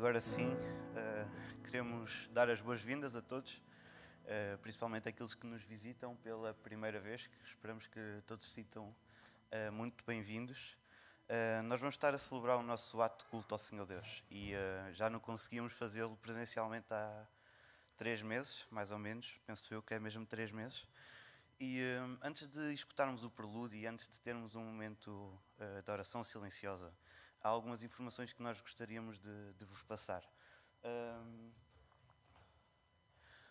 Agora sim, queremos dar as boas-vindas a todos, principalmente aqueles que nos visitam pela primeira vez, que esperamos que todos se sintam muito bem-vindos. Nós vamos estar a celebrar o nosso ato de culto ao Senhor Deus e já não conseguimos fazê-lo presencialmente há 3 meses, mais ou menos, penso eu que é mesmo 3 meses. E antes de escutarmos o prelúdio e antes de termos um momento de oração silenciosa, há algumas informações que nós gostaríamos de vos passar.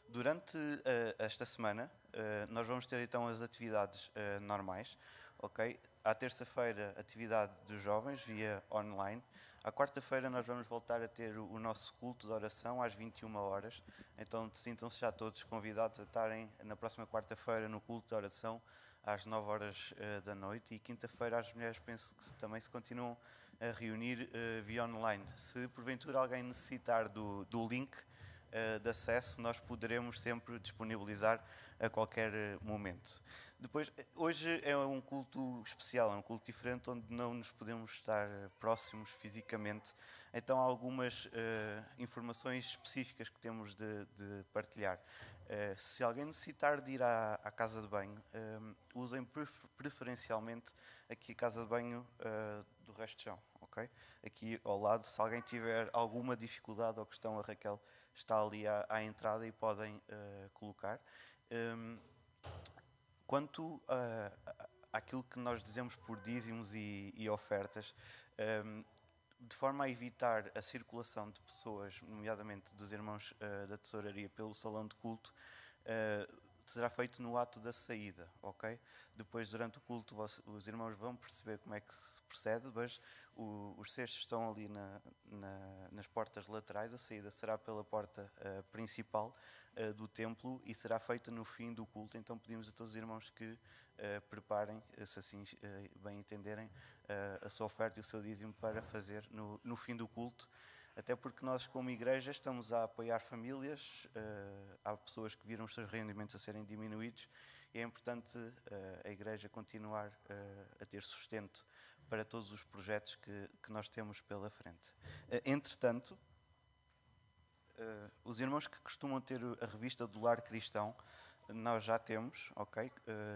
Durante esta semana, nós vamos ter então as atividades normais, ok? À terça-feira, atividade dos jovens via online. À quarta-feira, nós vamos voltar a ter o nosso culto de oração às 21 horas. Então, sintam-se já todos convidados a estarem na próxima quarta-feira no culto de oração às 9 horas da noite. E quinta-feira, as mulheres penso que também se continuam a reunir via online. Se porventura alguém necessitar do link de acesso, nós poderemos sempre disponibilizar a qualquer momento. Depois, hoje é um culto especial, é um culto diferente, onde não nos podemos estar próximos fisicamente. Então, há algumas informações específicas que temos de partilhar. Se alguém necessitar de ir à casa de banho, usem preferencialmente aqui a casa de banho do resto de chão, ok? Aqui ao lado, se alguém tiver alguma dificuldade ou questão, a Raquel está ali à entrada e podem colocar. Quanto àquilo que nós dizemos por dízimos e ofertas, de forma a evitar a circulação de pessoas, nomeadamente dos irmãos da tesouraria, pelo salão de culto, será feito no ato da saída, ok? Depois, durante o culto, os irmãos vão perceber como é que se procede, mas os cestos estão ali nas portas laterais. A saída será pela porta principal do templo e será feita no fim do culto. Então pedimos a todos os irmãos que preparem, se assim bem entenderem, a sua oferta e o seu dízimo para fazer no fim do culto. Até porque nós, como igreja, estamos a apoiar famílias, há pessoas que viram os seus rendimentos a serem diminuídos e é importante a igreja continuar a ter sustento para todos os projetos que nós temos pela frente. Entretanto, os irmãos que costumam ter a revista do Lar Cristão, nós já temos, ok?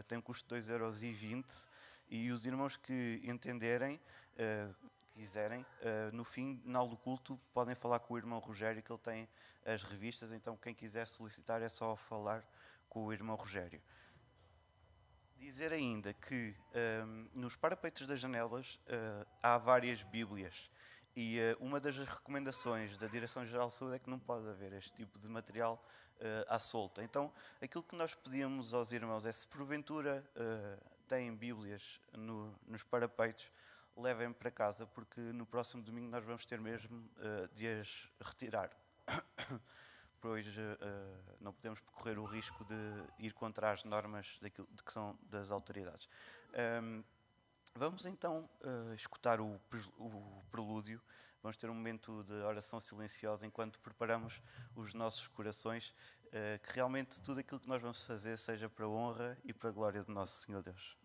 Tem um custo de 2,20 € e os irmãos que entenderem, quiserem, no final do culto podem falar com o irmão Rogério, que ele tem as revistas, então quem quiser solicitar é só falar com o irmão Rogério. Dizer ainda que nos parapeitos das janelas há várias bíblias e uma das recomendações da Direção-Geral de Saúde é que não pode haver este tipo de material à solta. Então, aquilo que nós pedíamos aos irmãos é, se porventura têm bíblias nos parapeitos, levem para casa, porque no próximo domingo nós vamos ter mesmo de as retirar. Pois não podemos correr o risco de ir contra as normas de que são das autoridades. Vamos então escutar o prelúdio. Vamos ter um momento de oração silenciosa enquanto preparamos os nossos corações, que realmente tudo aquilo que nós vamos fazer seja para a honra e para a glória do nosso Senhor Deus.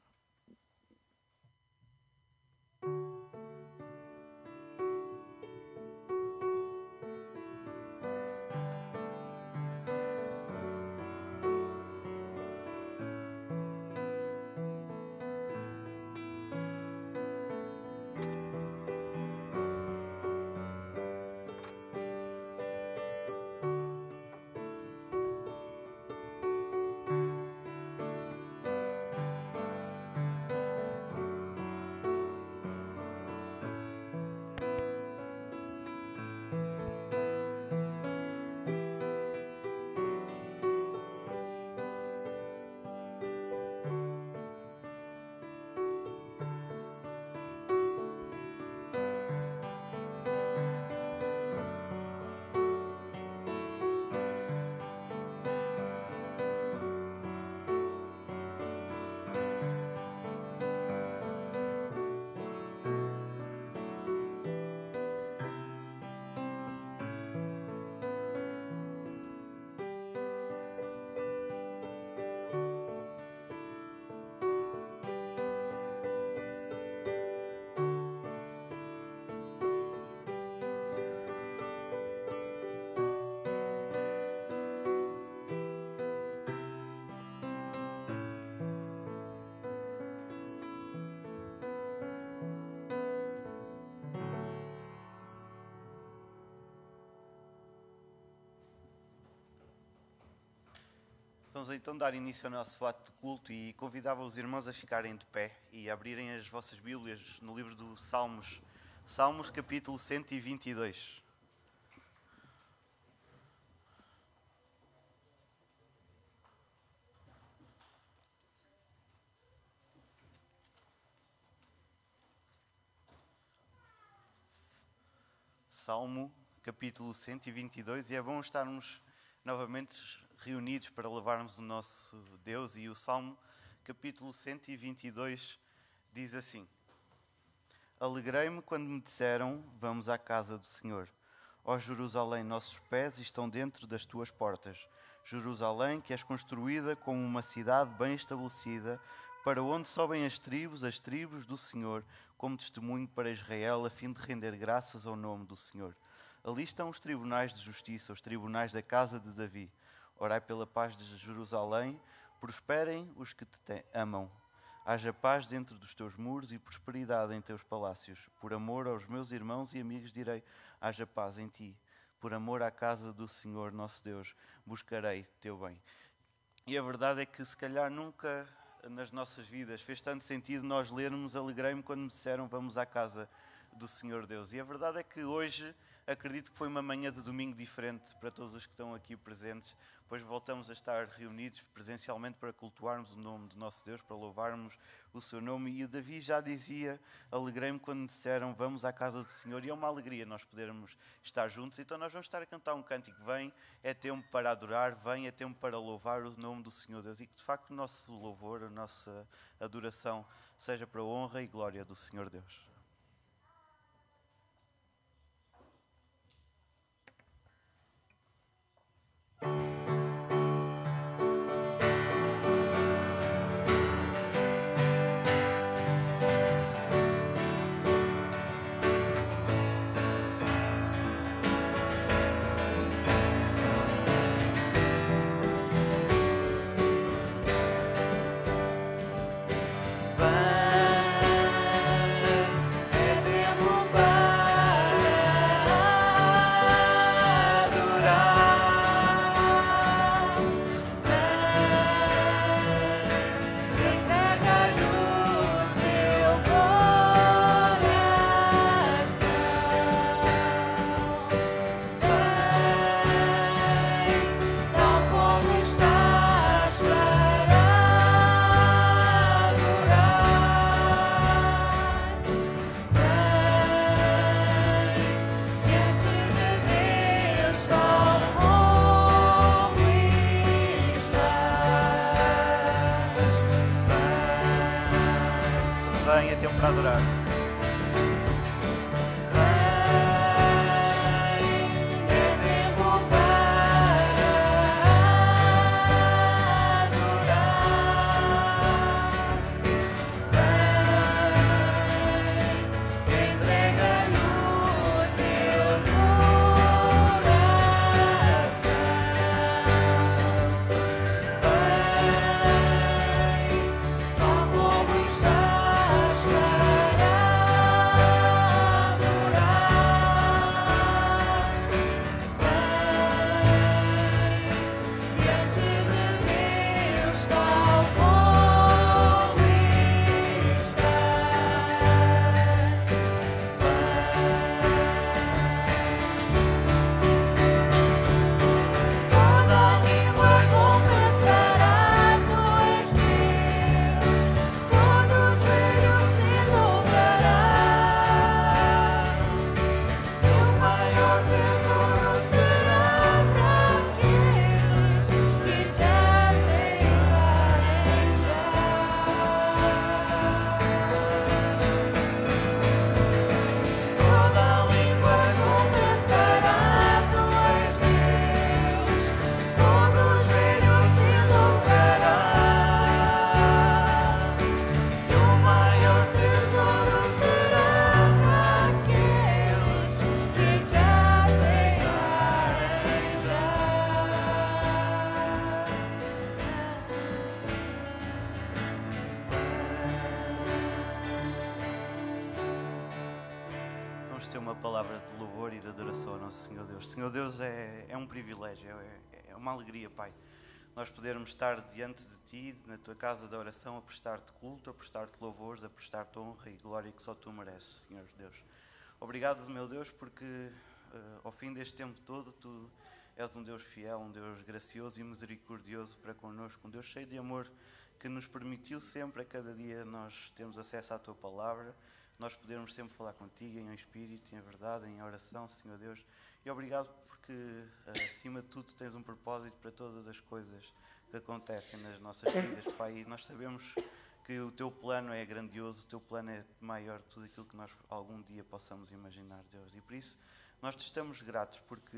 Vamos então dar início ao nosso ato de culto e convidava os irmãos a ficarem de pé e a abrirem as vossas Bíblias no livro dos Salmos, Salmos capítulo 122. Salmo capítulo 122, e é bom estarmos novamente reunidos para louvarmos o nosso Deus. E o Salmo capítulo 122 diz assim: Alegrei-me quando me disseram, vamos à casa do Senhor. Ó Jerusalém, nossos pés estão dentro das tuas portas. Jerusalém, que és construída como uma cidade bem estabelecida, para onde sobem as tribos do Senhor, como testemunho para Israel, a fim de render graças ao nome do Senhor. Ali estão os tribunais de justiça, os tribunais da casa de Davi. Orai pela paz de Jerusalém, prosperem os que te amam. Haja paz dentro dos teus muros e prosperidade em teus palácios. Por amor aos meus irmãos e amigos direi, haja paz em ti. Por amor à casa do Senhor nosso Deus, buscarei teu bem. E a verdade é que se calhar nunca nas nossas vidas fez tanto sentido nós lermos alegrei-me quando me disseram vamos à casa do Senhor Deus. E a verdade é que hoje acredito que foi uma manhã de domingo diferente para todos os que estão aqui presentes, pois voltamos a estar reunidos presencialmente para cultuarmos o nome do nosso Deus, para louvarmos o seu nome. E o Davi já dizia, alegrei-me quando me disseram vamos à casa do Senhor, e é uma alegria nós podermos estar juntos. Então nós vamos estar a cantar um cântico, vem, é tempo para adorar, vem, é tempo para louvar o nome do Senhor Deus, e que de facto o nosso louvor, a nossa adoração seja para a honra e glória do Senhor Deus. palavra de louvor e de adoração ao nosso Senhor Deus. Senhor Deus, é um privilégio, é uma alegria, Pai. nós podermos estar diante de Ti, na Tua casa de oração, a prestar-Te culto, a prestar-Te louvores, a prestar-Te honra e glória que só Tu mereces, Senhor Deus. Obrigado, meu Deus, porque ao fim deste tempo todo, Tu és um Deus fiel, um Deus gracioso e misericordioso para connosco, um Deus cheio de amor, que nos permitiu sempre, a cada dia, nós termos acesso à Tua Palavra, nós podermos sempre falar contigo em espírito, em verdade, em oração, Senhor Deus. E obrigado porque, acima de tudo, tens um propósito para todas as coisas que acontecem nas nossas vidas, Pai. E nós sabemos que o Teu plano é grandioso, o Teu plano é maior de tudo aquilo que nós algum dia possamos imaginar, Deus. E por isso, nós te estamos gratos porque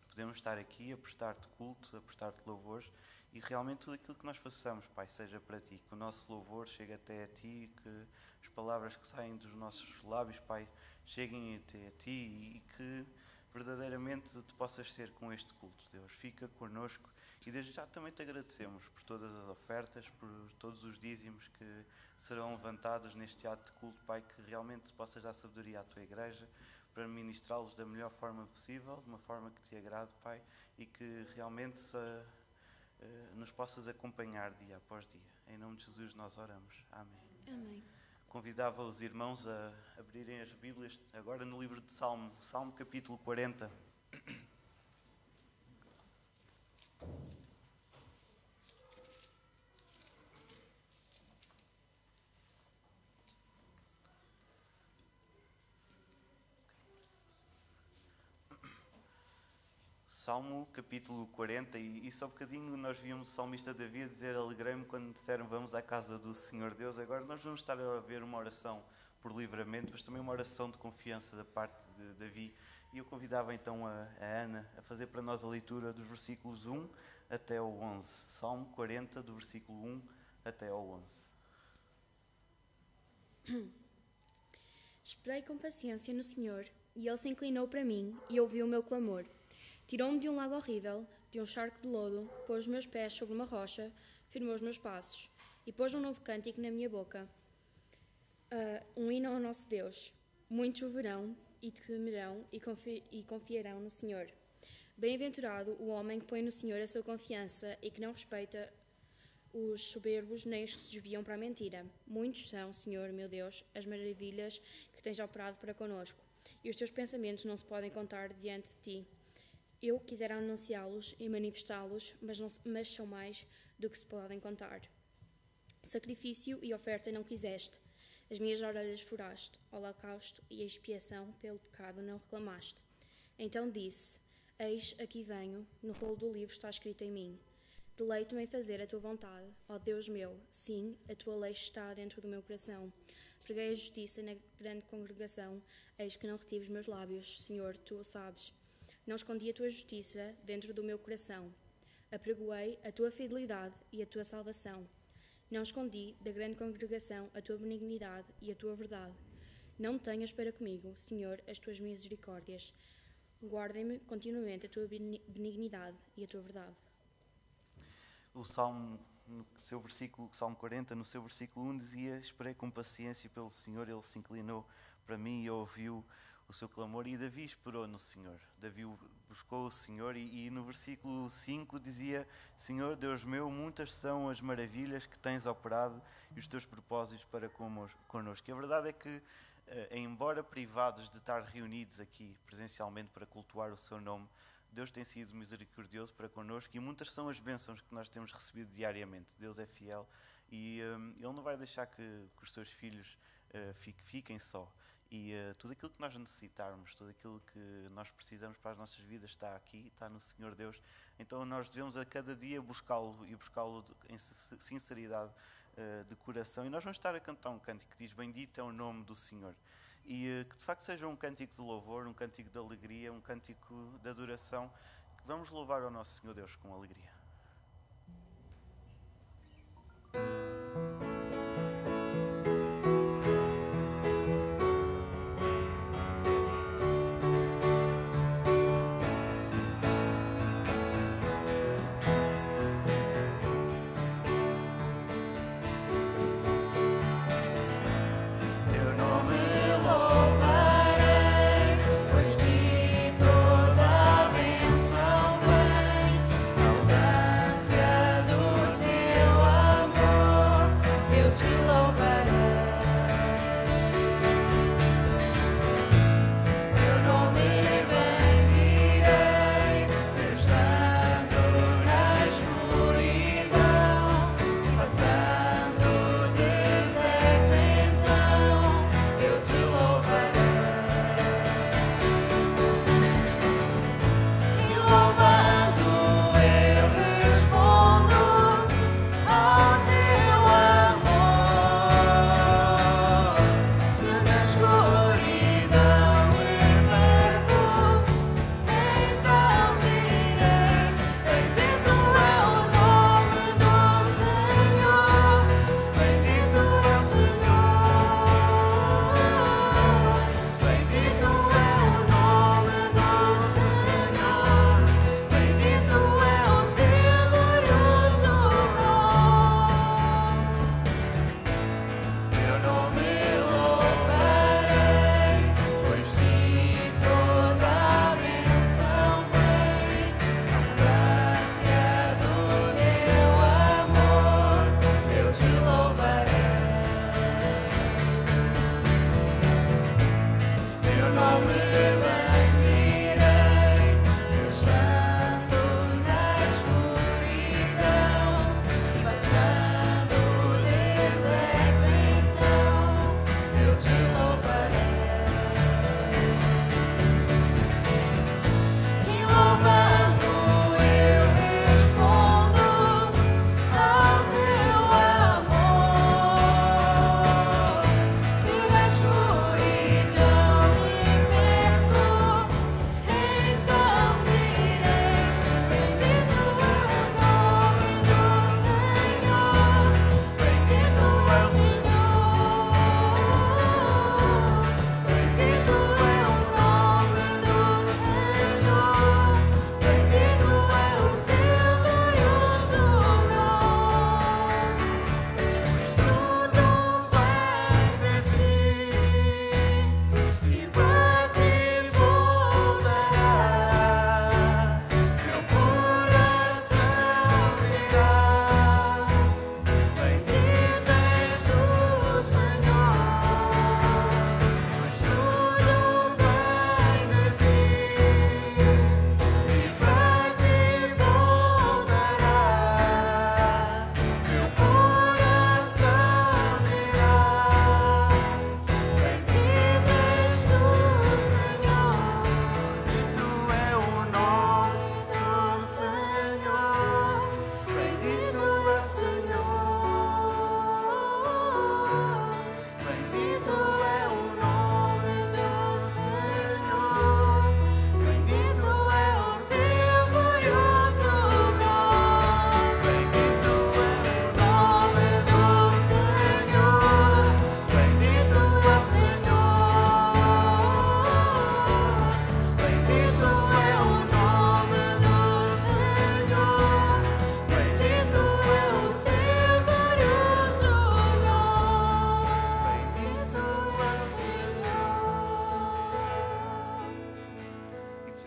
podemos estar aqui a prestar-Te culto, a prestar-Te louvores, e realmente tudo aquilo que nós façamos, Pai, seja para Ti, que o nosso louvor chegue até a Ti, que as palavras que saem dos nossos lábios, Pai, cheguem até a Ti e que verdadeiramente Tu possas ser com este culto, Deus. Fica connosco e desde já também Te agradecemos por todas as ofertas, por todos os dízimos que serão levantados neste ato de culto, Pai, que realmente possas dar sabedoria à Tua igreja para ministrá-los da melhor forma possível, de uma forma que Te agrade, Pai, e que realmente nos possas acompanhar dia após dia. Em nome de Jesus nós oramos. Amém. Amém. Convidava os irmãos a abrirem as Bíblias agora no livro de Salmo, Salmo capítulo 40. Salmo capítulo 40, e só um bocadinho nós víamos o salmista Davi a dizer: alegrei-me quando disseram vamos à casa do Senhor Deus. Agora nós vamos estar a ver uma oração por livramento, mas também uma oração de confiança da parte de Davi. E eu convidava então a Ana a fazer para nós a leitura dos versículos 1 até ao 11. Salmo 40, do versículo 1 até ao 11. Esperei com paciência no Senhor, e Ele se inclinou para mim e ouviu o meu clamor. Tirou-me de um lago horrível, de um charco de lodo, pôs os meus pés sobre uma rocha, firmou os meus passos, e pôs um novo cântico na minha boca. Um hino ao nosso Deus. Muitos o verão e temerão e confiarão no Senhor. Bem-aventurado o homem que põe no Senhor a sua confiança e que não respeita os soberbos nem os que se desviam para a mentira. Muitos são, Senhor, meu Deus, as maravilhas que tens operado para conosco, e os teus pensamentos não se podem contar diante de ti. Eu quisera anunciá-los e manifestá-los, mas são mais do que se podem contar. Sacrifício e oferta não quiseste, as minhas orelhas furaste, holocausto e expiação pelo pecado não reclamaste. Então disse: eis aqui venho, no rolo do livro está escrito em mim. Deleito-me em fazer a tua vontade, ó Deus meu, sim, a tua lei está dentro do meu coração. Preguei a justiça na grande congregação, eis que não retive os meus lábios, Senhor, tu o sabes. Não escondi a tua justiça dentro do meu coração. Apregoei a tua fidelidade e a tua salvação. Não escondi da grande congregação a tua benignidade e a tua verdade. Não tenhas para comigo, Senhor, as tuas misericórdias. Guardem-me continuamente a tua benignidade e a tua verdade. O Salmo, no seu versículo, Salmo 40, no seu versículo 1 dizia: esperei com paciência pelo Senhor, Ele se inclinou para mim e ouviu o seu clamor. E Davi esperou no Senhor. Davi buscou o Senhor e no versículo 5 dizia: Senhor Deus meu, muitas são as maravilhas que tens operado e os teus propósitos para connosco. E a verdade é que, embora privados de estar reunidos aqui presencialmente para cultuar o seu nome, Deus tem sido misericordioso para connosco e muitas são as bênçãos que nós temos recebido diariamente. Deus é fiel e Ele não vai deixar que os seus filhos fiquem só. E tudo aquilo que nós necessitarmos, tudo aquilo que nós precisamos para as nossas vidas está aqui, está no Senhor Deus. Então nós devemos a cada dia buscá-lo e buscá-lo em sinceridade de coração. E nós vamos estar a cantar um cântico que diz: bendito é o nome do Senhor. E que de facto seja um cântico de louvor, um cântico de alegria, um cântico de adoração, que vamos louvar ao nosso Senhor Deus com alegria. Toda a bênção vem, abundância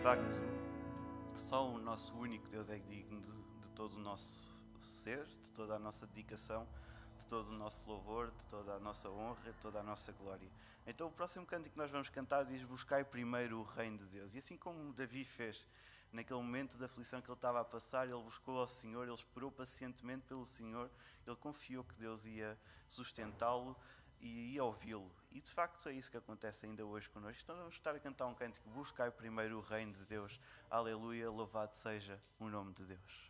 facto, só o nosso único Deus é digno de todo o nosso ser, de toda a nossa dedicação, de todo o nosso louvor, de toda a nossa honra, de toda a nossa glória. Então o próximo cântico que nós vamos cantar diz: buscai primeiro o reino de Deus. E assim como Davi fez naquele momento de aflição que ele estava a passar, ele buscou ao Senhor, ele esperou pacientemente pelo Senhor, ele confiou que Deus ia sustentá-lo e ia ouvi-lo. E de facto é isso que acontece ainda hoje connosco. Então vamos estar a cantar um cântico: buscai primeiro o reino de Deus. Aleluia, louvado seja o nome de Deus.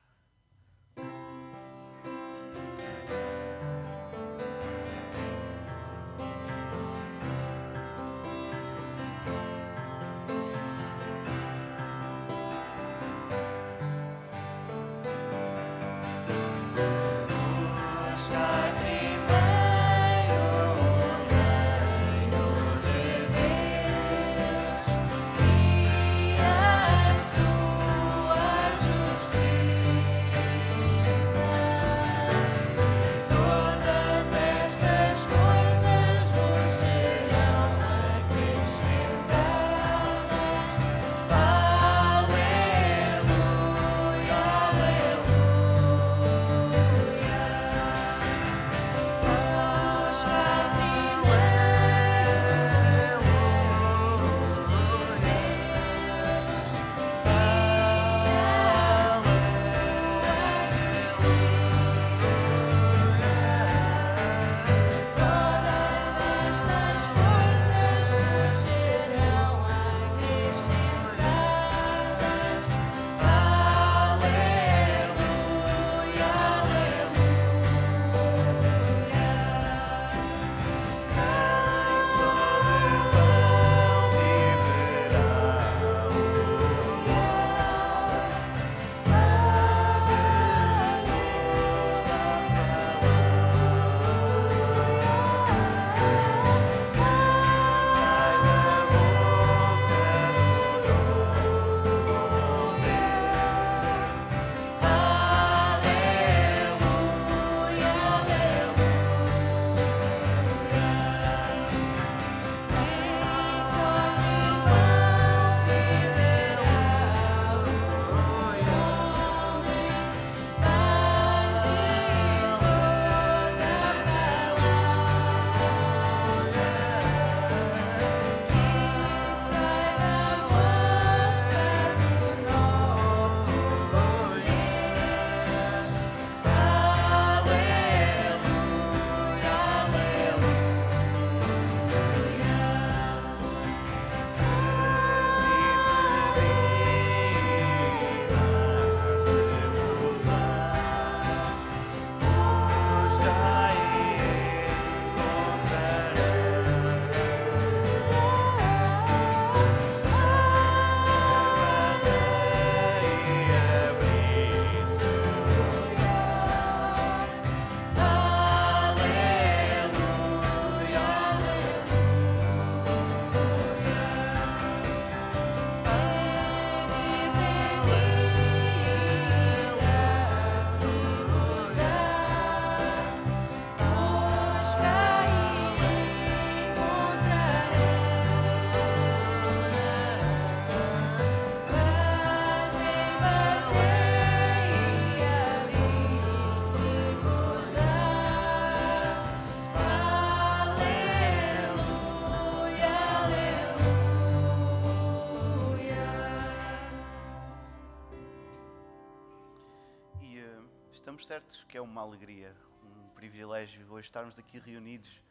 Estamos certos que é uma alegria, um privilégio hoje estarmos aqui reunidos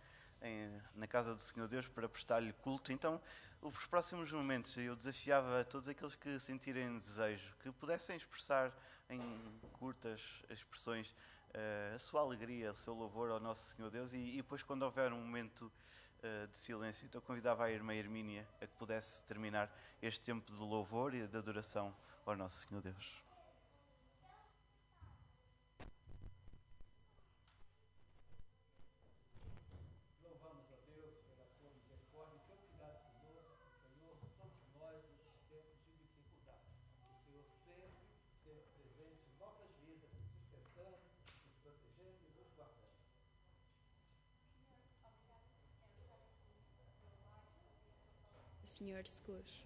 na casa do Senhor Deus para prestar-lhe culto. Então, os próximos momentos eu desafiava a todos aqueles que sentirem desejo, que pudessem expressar em curtas expressões a sua alegria, o seu louvor ao nosso Senhor Deus, e depois quando houver um momento de silêncio, então convidava a irmã Hermínia a que pudesse terminar este tempo de louvor e de adoração ao nosso Senhor Deus. Senhor seguros.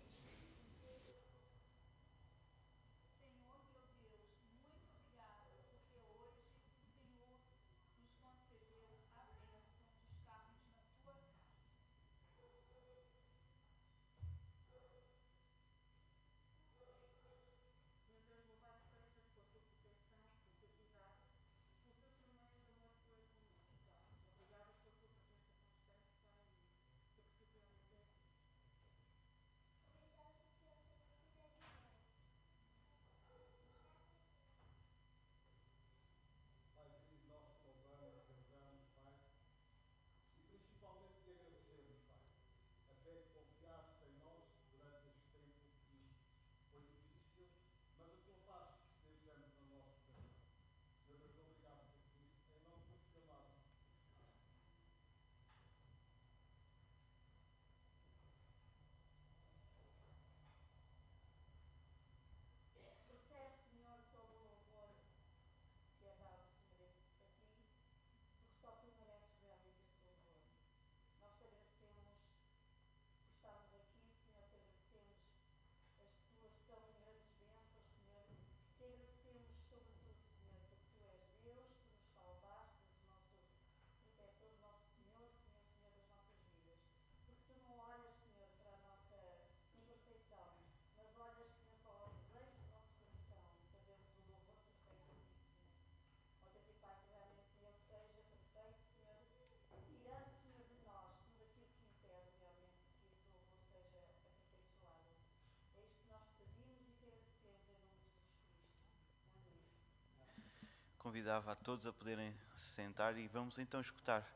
convidava a todos a poderem se sentar e vamos então escutar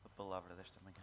a palavra desta manhã.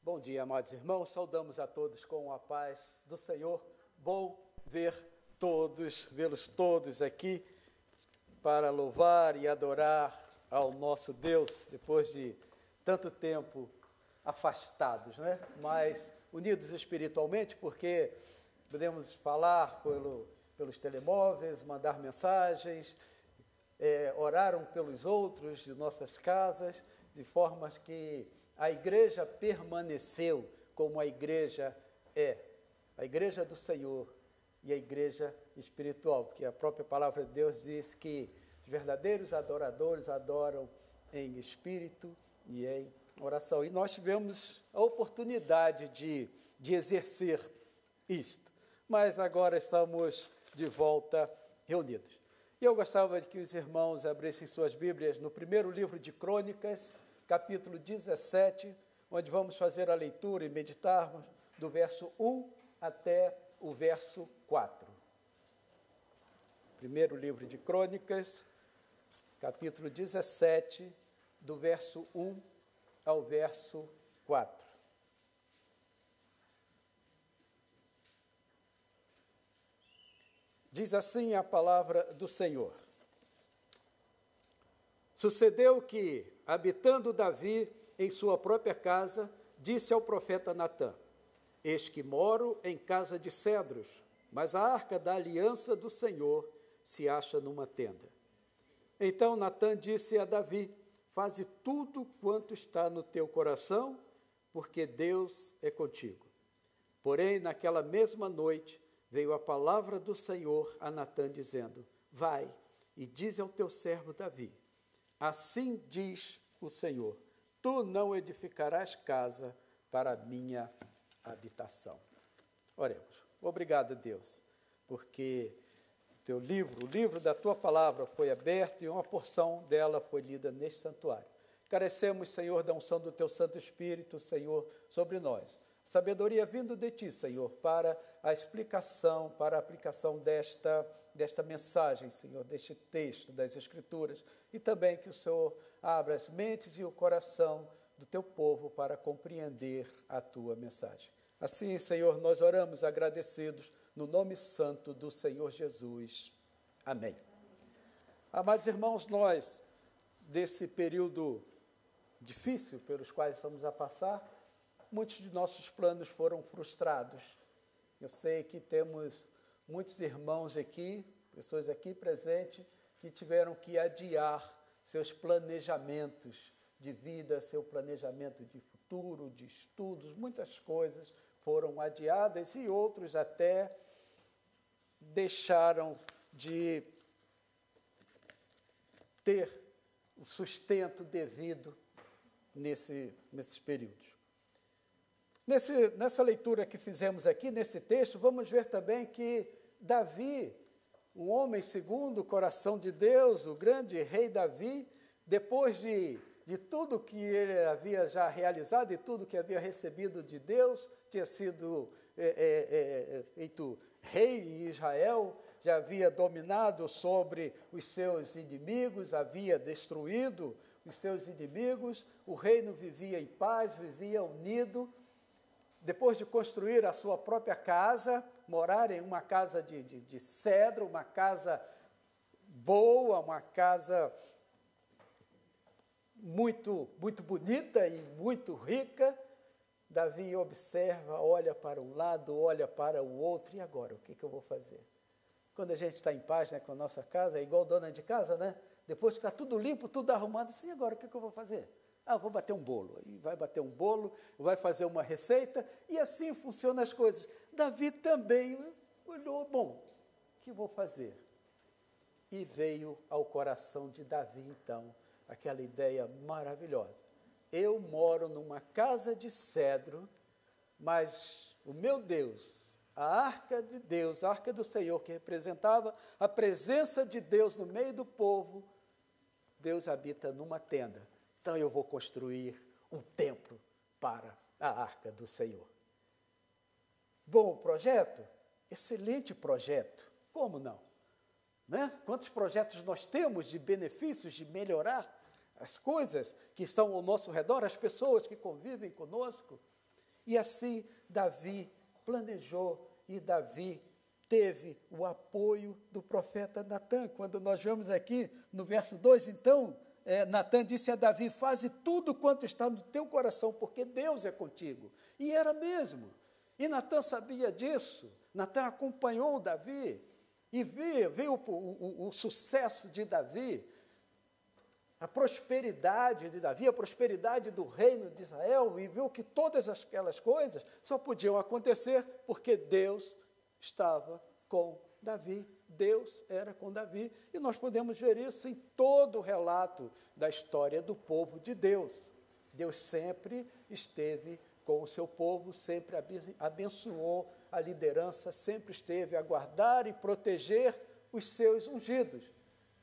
Bom dia, amados irmãos, saudamos a todos com a paz do Senhor. Bom vê-los todos aqui para louvar e adorar ao nosso Deus, depois de tanto tempo afastados, né? Mas unidos espiritualmente, porque podemos falar pelos telemóveis, mandar mensagens, orar um pelos outros de nossas casas, de formas que a igreja permaneceu como a igreja do Senhor e a igreja espiritual, porque a própria palavra de Deus diz que os verdadeiros adoradores adoram em espírito e em oração. E nós tivemos a oportunidade de exercer isto, mas agora estamos de volta reunidos. E eu gostava de que os irmãos abrissem suas Bíblias no primeiro livro de Crônicas, capítulo 17, onde vamos fazer a leitura e meditarmos do verso 1 até o verso 4. Primeiro livro de Crônicas, capítulo 17, do verso 1 ao verso 4. Diz assim a palavra do Senhor. Sucedeu que, habitando Davi em sua própria casa, disse ao profeta Natã: Eis que moro em casa de cedros, mas a arca da aliança do Senhor se acha numa tenda. Então Natã disse a Davi: Faze tudo quanto está no teu coração, porque Deus é contigo. Porém, naquela mesma noite, veio a palavra do Senhor a Natã, dizendo: Vai e dize ao teu servo Davi: Assim diz o Senhor: Tu não edificarás casa para a minha habitação. Oremos. Obrigado, Deus, porque o livro da tua palavra foi aberto e uma porção dela foi lida neste santuário. Carecemos, Senhor, da unção do teu Santo Espírito, Senhor, sobre nós. Sabedoria vindo de ti, Senhor, para a explicação, para a aplicação desta mensagem, Senhor, deste texto das Escrituras, e também que o Senhor abra as mentes e o coração do teu povo para compreender a tua mensagem. Assim, Senhor, nós oramos agradecidos no nome santo do Senhor Jesus. Amém. Amados irmãos, nós, desse período difícil pelos quais estamos a passar, muitos de nossos planos foram frustrados. Eu sei que temos muitos irmãos aqui, pessoas aqui presentes, que tiveram que adiar seus planejamentos de vida, seu planejamento de futuro, de estudos, muitas coisas foram adiadas e outros até deixaram de ter o sustento devido nesses períodos. Nessa leitura que fizemos aqui, nesse texto, vamos ver também que Davi, um homem segundo o coração de Deus, o grande rei Davi, depois de tudo que ele havia já realizado e tudo que havia recebido de Deus, tinha sido feito rei em Israel, já havia dominado sobre os seus inimigos, havia destruído os seus inimigos, o reino vivia em paz, vivia unido. Depois de construir a sua própria casa, morar em uma casa de cedro, uma casa boa, uma casa muito, muito bonita e muito rica, Davi observa, olha para um lado, olha para o outro, e agora, o que eu vou fazer? Quando a gente está em paz, né, com a nossa casa, é igual dona de casa, né? Depois que está tudo limpo, tudo arrumado, assim, agora, o que eu vou fazer? Vou bater um bolo. E vai bater um bolo, vai fazer uma receita, e assim funcionam as coisas. Davi também olhou, bom, o que vou fazer? E veio ao coração de Davi, então, aquela ideia maravilhosa. Eu moro numa casa de cedro, mas o meu Deus, a arca de Deus, a arca do Senhor, que representava a presença de Deus no meio do povo, Deus habita numa tenda. Então eu vou construir um templo para a arca do Senhor. Bom projeto? Excelente projeto. Como não? Né? Quantos projetos nós temos de benefícios, de melhorar as coisas que estão ao nosso redor, as pessoas que convivem conosco. E assim Davi planejou e Davi teve o apoio do profeta Natã. Quando nós vemos aqui no verso 2, então, Natã disse a Davi: faze tudo quanto está no teu coração, porque Deus é contigo. E era mesmo. E Natã sabia disso. Natã acompanhou Davi e viu o sucesso de Davi, a prosperidade de Davi, a prosperidade do reino de Israel, e viu que todas aquelas coisas só podiam acontecer porque Deus estava com Davi. Deus era com Davi, e nós podemos ver isso em todo o relato da história do povo de Deus. Deus sempre esteve com o seu povo, sempre abençoou a liderança, sempre esteve a guardar e proteger os seus ungidos.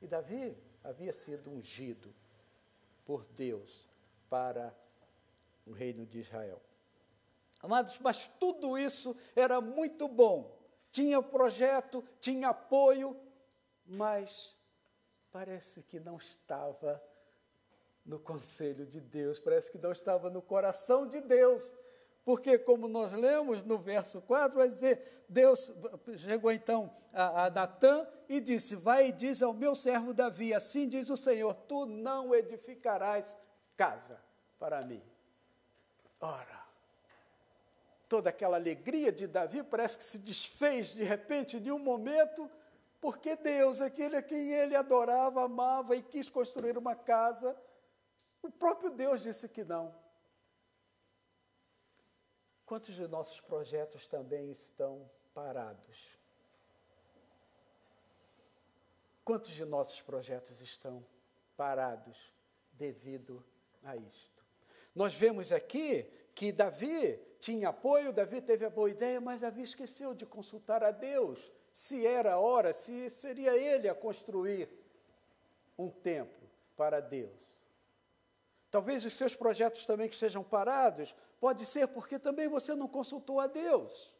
E Davi havia sido ungido por Deus para o reino de Israel. Amados, mas tudo isso era muito bom. Tinha projeto, tinha apoio, mas parece que não estava no conselho de Deus, parece que não estava no coração de Deus. Porque, como nós lemos no verso 4, vai dizer, Deus chegou então a Natã e disse: vai e diz ao meu servo Davi, assim diz o Senhor, tu não edificarás casa para mim. Ora, toda aquela alegria de Davi parece que se desfez de repente, em um momento, porque Deus, aquele a quem ele adorava, amava e quis construir uma casa, o próprio Deus disse que não. Quantos de nossos projetos também estão parados? Quantos de nossos projetos estão parados devido a isto? Nós vemos aqui que Davi tinha apoio, Davi teve a boa ideia, mas Davi esqueceu de consultar a Deus, se era a hora, se seria ele a construir um templo para Deus. Talvez os seus projetos também que estejam parados, pode ser porque também você não consultou a Deus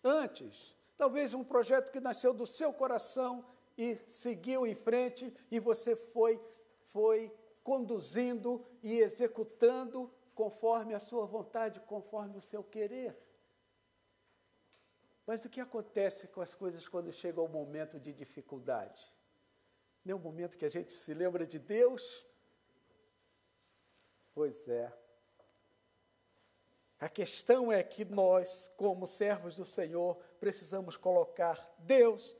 antes. Talvez um projeto que nasceu do seu coração e seguiu em frente e você foi conduzindo e executando conforme a sua vontade, conforme o seu querer. Mas o que acontece com as coisas quando chega o momento de dificuldade? Não é o momento que a gente se lembra de Deus? Pois é. A questão é que nós, como servos do Senhor, precisamos colocar Deus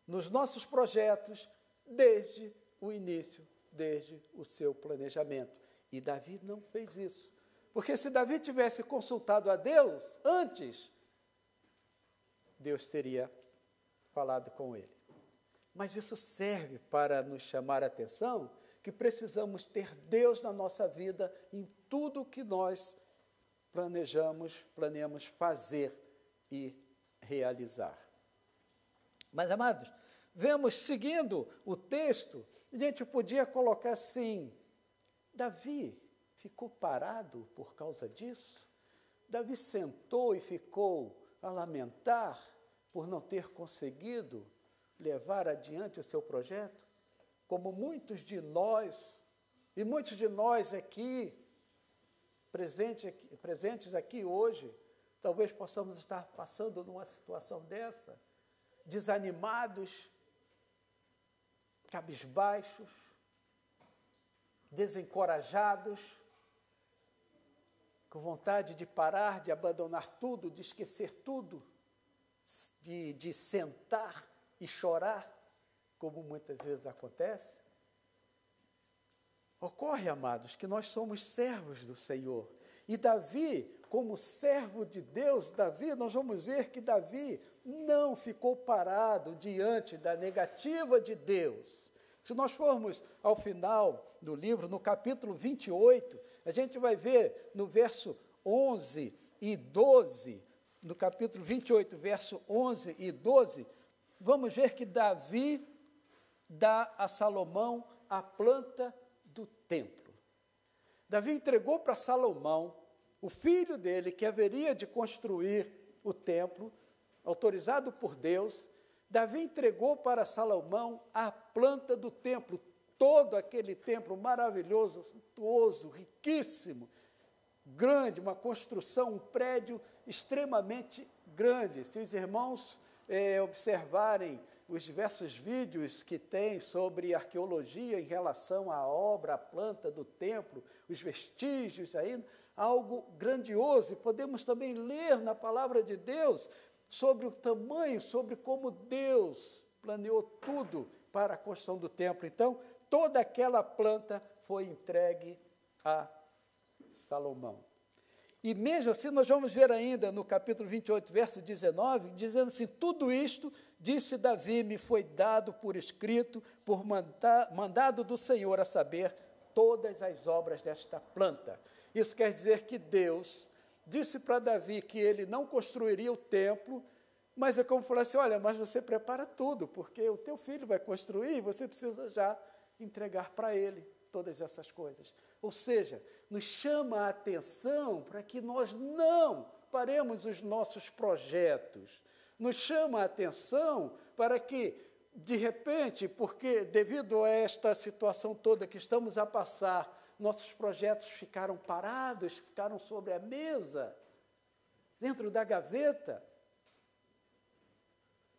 nos nossos projetos desde o início, desde o seu planejamento. E Davi não fez isso. Porque se Davi tivesse consultado a Deus antes, Deus teria falado com ele. Mas isso serve para nos chamar a atenção que precisamos ter Deus na nossa vida em tudo que nós planejamos fazer e realizar. Mas, amados, vemos, seguindo o texto, a gente podia colocar assim: Davi ficou parado por causa disso? Davi sentou e ficou a lamentar por não ter conseguido levar adiante o seu projeto? Como muitos de nós, e muitos de nós aqui, presentes aqui hoje, talvez possamos estar passando numa situação dessa, desanimados, cabisbaixos, desencorajados, com vontade de parar, de abandonar tudo, de esquecer tudo, de sentar e chorar, como muitas vezes acontece. Ocorre, amados, que nós somos servos do Senhor. E Davi, como servo de Deus, nós vamos ver que Davi não ficou parado diante da negativa de Deus. Se nós formos ao final do livro, no capítulo 28, a gente vai ver no verso 11 e 12, no capítulo 28, verso 11 e 12, vamos ver que Davi dá a Salomão a planta do templo. Davi entregou para Salomão, o filho dele, que haveria de construir o templo, autorizado por Deus. Davi entregou para Salomão a planta do templo, todo aquele templo maravilhoso, suntuoso, riquíssimo, grande, uma construção, um prédio extremamente grande. Se os irmãos observarem os diversos vídeos que tem sobre arqueologia em relação à obra, à planta do templo, os vestígios aí, algo grandioso. E podemos também ler na palavra de Deus sobre o tamanho, sobre como Deus planeou tudo para a construção do templo. Então, toda aquela planta foi entregue a Salomão. E mesmo assim, nós vamos ver ainda no capítulo 28, verso 19, dizendo assim: tudo isto, disse Davi, me foi dado por escrito, por mandado do Senhor, a saber, todas as obras desta planta. Isso quer dizer que Deus disse para Davi que ele não construiria o templo, mas é como falar assim: olha, mas você prepara tudo, porque o teu filho vai construir e você precisa já entregar para ele todas essas coisas. Ou seja, nos chama a atenção para que nós não paremos os nossos projetos. Nos chama a atenção para que, de repente, porque devido a esta situação toda que estamos a passar, nossos projetos ficaram parados, ficaram sobre a mesa, dentro da gaveta.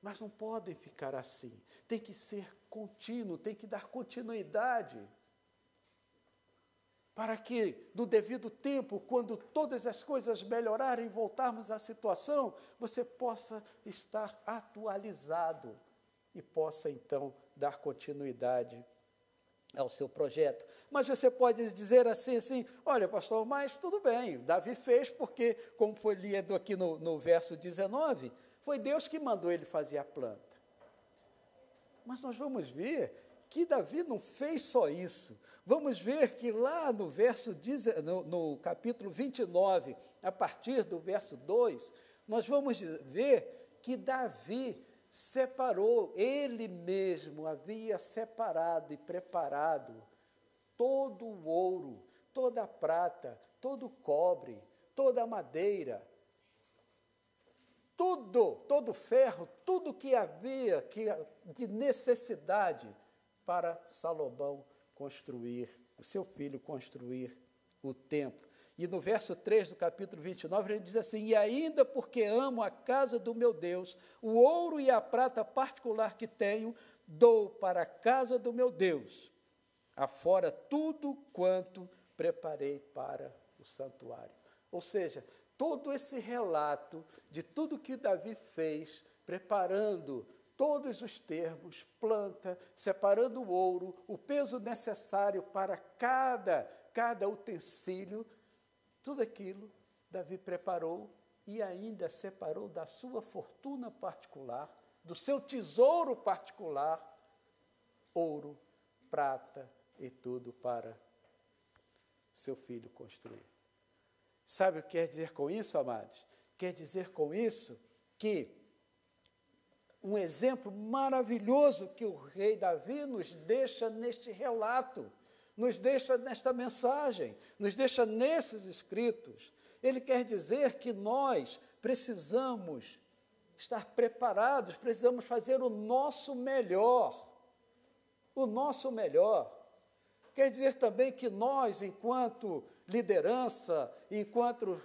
Mas não podem ficar assim. Tem que ser contínuo, tem que dar continuidade. Para que, no devido tempo, quando todas as coisas melhorarem e voltarmos à situação, você possa estar atualizado e possa, então, dar continuidade ao seu projeto. Mas você pode dizer assim, olha, pastor, mas tudo bem, Davi fez porque, como foi lido aqui no verso 19, foi Deus que mandou ele fazer a planta. Mas nós vamos ver que Davi não fez só isso. Vamos ver que lá no capítulo 29, a partir do verso 2, nós vamos ver que Davi separou, ele mesmo havia separado e preparado todo o ouro, toda a prata, todo o cobre, toda a madeira, todo o ferro, tudo que havia de necessidade para Salomão construir, o seu filho construir o templo. E no verso 3 do capítulo 29, ele diz assim: e ainda porque amo a casa do meu Deus, o ouro e a prata particular que tenho, dou para a casa do meu Deus, afora tudo quanto preparei para o santuário. Ou seja, todo esse relato de tudo que Davi fez, preparando todos os termos, planta, separando o ouro, o peso necessário para cada utensílio, tudo aquilo Davi preparou e ainda separou da sua fortuna particular, do seu tesouro particular, ouro, prata e tudo para seu filho construir. Sabe o que quer dizer com isso, amados? Quer dizer com isso que um exemplo maravilhoso que o rei Davi nos deixa neste relato, nos deixa nesta mensagem, nos deixa nesses escritos. Ele quer dizer que nós precisamos estar preparados, precisamos fazer o nosso melhor. O nosso melhor. Quer dizer também que nós, enquanto liderança, enquanto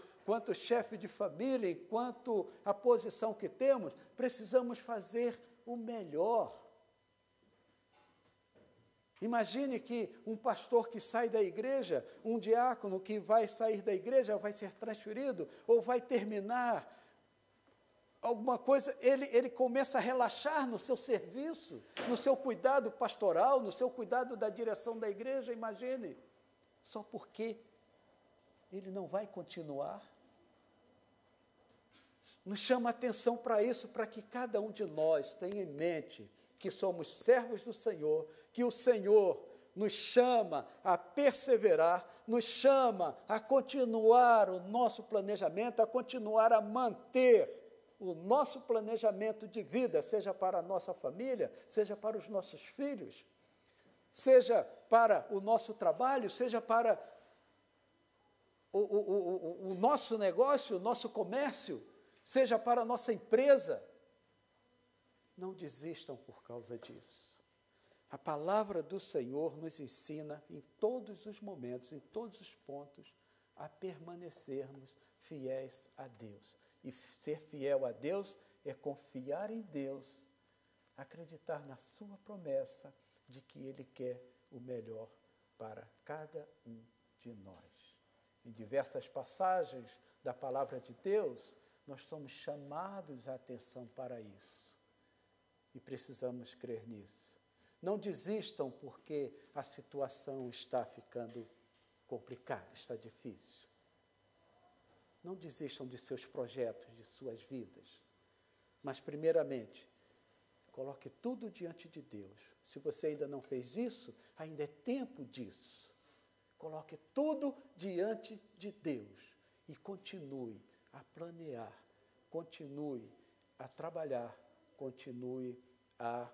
chefe de família, enquanto a posição que temos, precisamos fazer o melhor. Imagine que um pastor que sai da igreja, um diácono que vai sair da igreja, vai ser transferido, ou vai terminar alguma coisa, ele começa a relaxar no seu serviço, no seu cuidado pastoral, no seu cuidado da direção da igreja, imagine, só porque ele não vai continuar. Nos chama a atenção para isso, para que cada um de nós tenha em mente que somos servos do Senhor, que o Senhor nos chama a perseverar, nos chama a continuar o nosso planejamento, a continuar a manter o nosso planejamento de vida, seja para a nossa família, seja para os nossos filhos, seja para o nosso trabalho, seja para o nosso negócio, o nosso comércio, seja para a nossa empresa. Não desistam por causa disso. A palavra do Senhor nos ensina em todos os momentos, em todos os pontos, a permanecermos fiéis a Deus. E ser fiel a Deus é confiar em Deus, acreditar na sua promessa de que Ele quer o melhor para cada um de nós. Em diversas passagens da palavra de Deus, nós somos chamados a atenção para isso. E precisamos crer nisso. Não desistam porque a situação está ficando complicada, está difícil. Não desistam de seus projetos, de suas vidas. Mas, primeiramente, coloque tudo diante de Deus. Se você ainda não fez isso, ainda é tempo disso. Coloque tudo diante de Deus e continue a planear, continue a trabalhar, continue a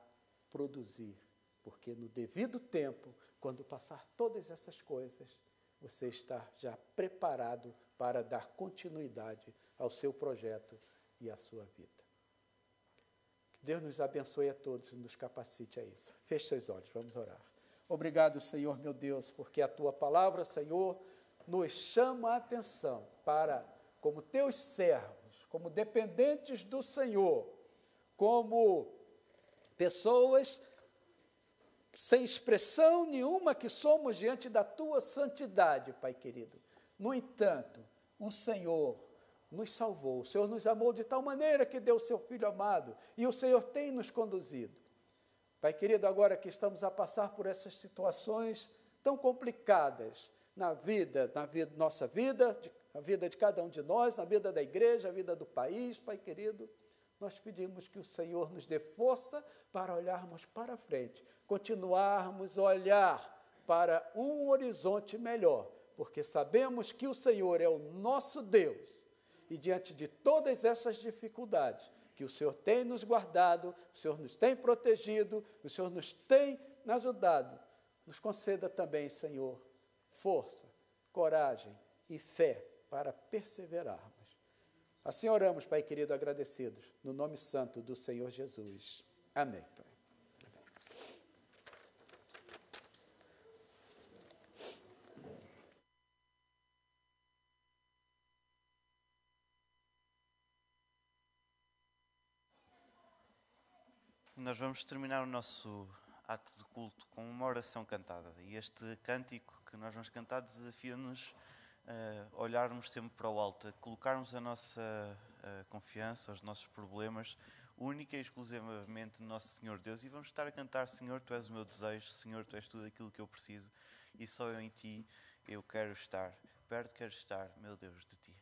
produzir. Porque no devido tempo, quando passar todas essas coisas, você está já preparado para dar continuidade ao seu projeto e à sua vida. Que Deus nos abençoe a todos e nos capacite a isso. Feche seus olhos, vamos orar. Obrigado, Senhor, meu Deus, porque a Tua palavra, Senhor, nos chama a atenção para, como Teus servos, como dependentes do Senhor, como pessoas sem expressão nenhuma que somos diante da Tua santidade, Pai querido. No entanto, o Senhor nos salvou, o Senhor nos amou de tal maneira que deu o Seu Filho amado, e o Senhor tem nos conduzido. Pai querido, agora que estamos a passar por essas situações tão complicadas na nossa vida, na vida de cada um de nós, na vida da igreja, na vida do país, Pai querido, nós pedimos que o Senhor nos dê força para olharmos para frente, continuarmos a olhar para um horizonte melhor, porque sabemos que o Senhor é o nosso Deus, e diante de todas essas dificuldades, que o Senhor tem nos guardado, o Senhor nos tem protegido, o Senhor nos tem ajudado, nos conceda também, Senhor, força, coragem e fé para perseverarmos. Assim oramos, Pai querido, agradecidos, no nome santo do Senhor Jesus. Amém, Pai. Amém. Nós vamos terminar o nosso ato de culto com uma oração cantada. E este cântico que nós vamos cantar desafia-nos a olharmos sempre para o alto, a colocarmos a nossa confiança, os nossos problemas, única e exclusivamente no nosso Senhor Deus. E vamos estar a cantar: Senhor, Tu és o meu desejo, Senhor, Tu és tudo aquilo que eu preciso, e só eu em Ti eu quero estar, perto quero estar, meu Deus, de Ti.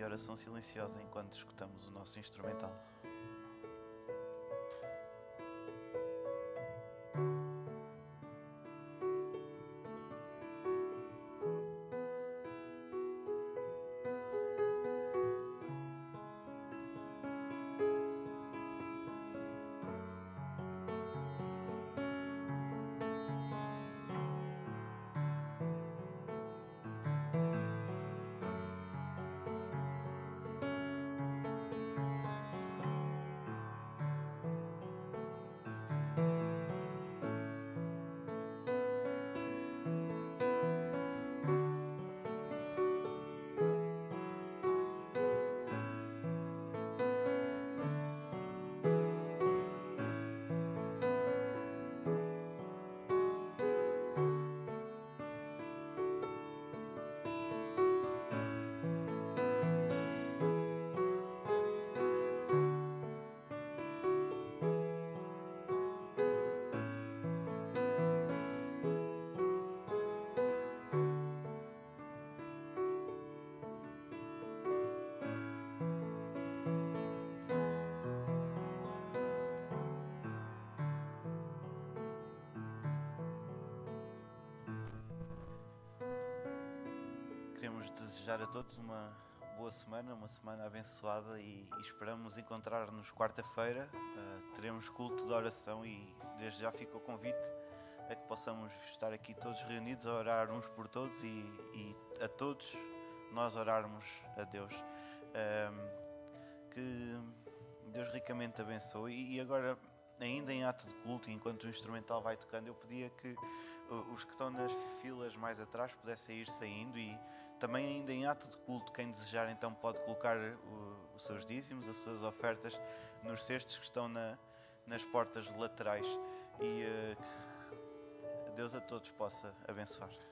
oração silenciosa enquanto escutamos o nosso instrumental. Queremos desejar a todos uma boa semana, uma semana abençoada e esperamos encontrar-nos quarta-feira. Teremos culto de oração e desde já fica o convite a que possamos estar aqui todos reunidos a orar uns por todos e a todos nós orarmos a Deus. Que Deus ricamente abençoe. E agora, ainda em ato de culto, enquanto o instrumental vai tocando, eu pedia que os que estão nas filas mais atrás pudessem ir saindo e também ainda em ato de culto, quem desejar então pode colocar os seus dízimos, as suas ofertas nos cestos que estão nas portas laterais e que Deus a todos possa abençoar.